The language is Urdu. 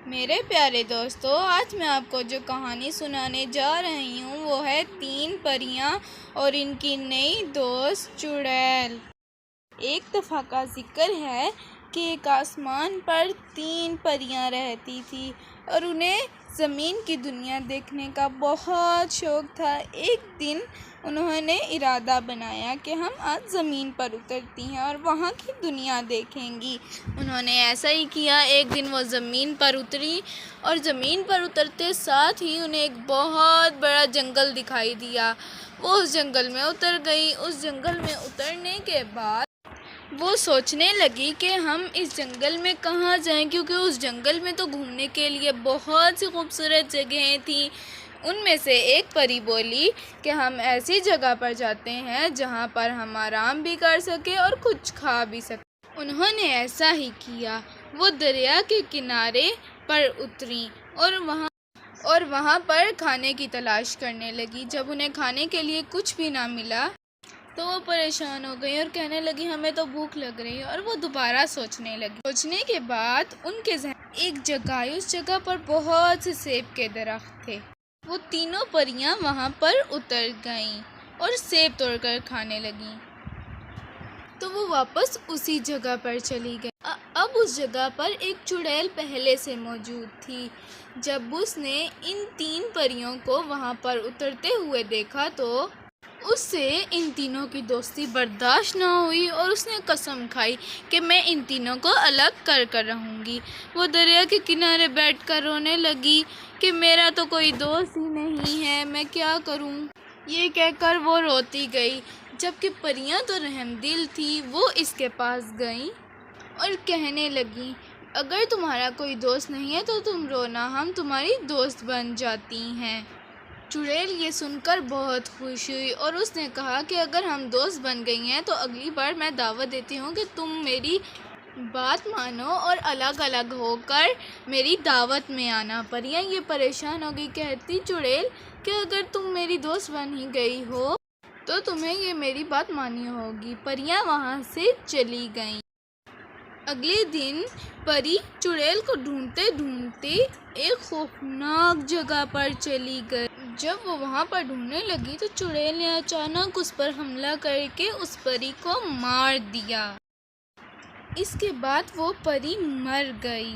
میرے پیارے دوستو، آج میں آپ کو جو کہانی سنانے جا رہی ہوں وہ ہے 3 پریاں اور ان کی نئی دوست چڑیل۔ ایک دفعہ کا ذکر ہے کہ ایک آسمان پر 3 پریاں رہتی تھیں اور انہیں زمین کی دنیا دیکھنے کا بہت شوق تھا۔ ایک دن انہوں نے ارادہ بنایا کہ ہم آج زمین پر اترتی ہیں اور وہاں کی دنیا دیکھیں گی۔ انہوں نے ایسا ہی کیا۔ ایک دن وہ زمین پر اتری اور زمین پر اترتے ساتھ ہی انہیں ایک بہت بڑا جنگل دکھائی دیا۔ وہ اس جنگل میں اتر گئی۔ اس جنگل میں اترنے کے بعد وہ سوچنے لگی کہ ہم اس جنگل میں کہاں جائیں، کیونکہ اس جنگل میں تو گھومنے کے لیے بہت سی خوبصورت جگہیں تھیں۔ ان میں سے ایک پری بولی کہ ہم ایسی جگہ پر جاتے ہیں جہاں پر ہم آرام بھی کر سکیں اور کچھ کھا بھی سکیں۔ انہوں نے ایسا ہی کیا۔ وہ دریا کے کنارے پر اتریں اور وہاں پر کھانے کی تلاش کرنے لگی۔ جب انہیں کھانے کے لیے کچھ بھی نہ ملا تو وہ پریشان ہو گئی اور کہنے لگی ہمیں تو بھوک لگ رہی ہے، اور وہ دوبارہ سوچنے لگی۔ سوچنے کے بعد ان کے ذہن ایک جگہ آئی۔ اس جگہ پر بہت سے سیب کے درخت تھے۔ وہ تینوں پریاں وہاں پر اتر گئیں اور سیب توڑ کر کھانے لگیں۔ تو وہ واپس اسی جگہ پر چلی گئی۔ اب اس جگہ پر ایک چڑیل پہلے سے موجود تھی۔ جب اس نے ان 3 پریوں کو وہاں پر اترتے ہوئے دیکھا تو اس سے ان تینوں کی دوستی برداشت نہ ہوئی اور اس نے قسم کھائی کہ میں ان تینوں کو الگ کر رہوں گی۔ وہ دریا کے کنارے بیٹھ کر رونے لگی کہ میرا تو کوئی دوست ہی نہیں ہے، میں کیا کروں؟ یہ کہہ کر وہ روتی گئی۔ جبکہ پریاں تو رحم دل تھیں، وہ اس کے پاس گئیں اور کہنے لگیں اگر تمہارا کوئی دوست نہیں ہے تو تم رونا، ہم تمہاری دوست بن جاتی ہیں۔ چڑیل یہ سن کر بہت خوش ہوئی اور اس نے کہا کہ اگر ہم دوست بن گئی ہیں تو اگلی بار میں دعوت دیتی ہوں کہ تم میری بات مانو اور الگ الگ ہو کر میری دعوت میں آنا۔ پریاں یہ پریشان ہو گئی، کہتی چڑیل کہ اگر تم میری دوست بن ہی گئی ہو تو تمہیں یہ میری بات ماننی ہوگی۔ پریاں وہاں سے چلی گئیں۔ اگلے دن پری چڑیل کو ڈھونڈتے ڈھونڈتے ایک خوفناک جگہ پر چلی گئی۔ جب وہ وہاں پر ڈھونڈنے لگی تو چڑیل نے اچانک اس پر حملہ کر کے اس پری کو مار دیا۔ اس کے بعد وہ پری مر گئی۔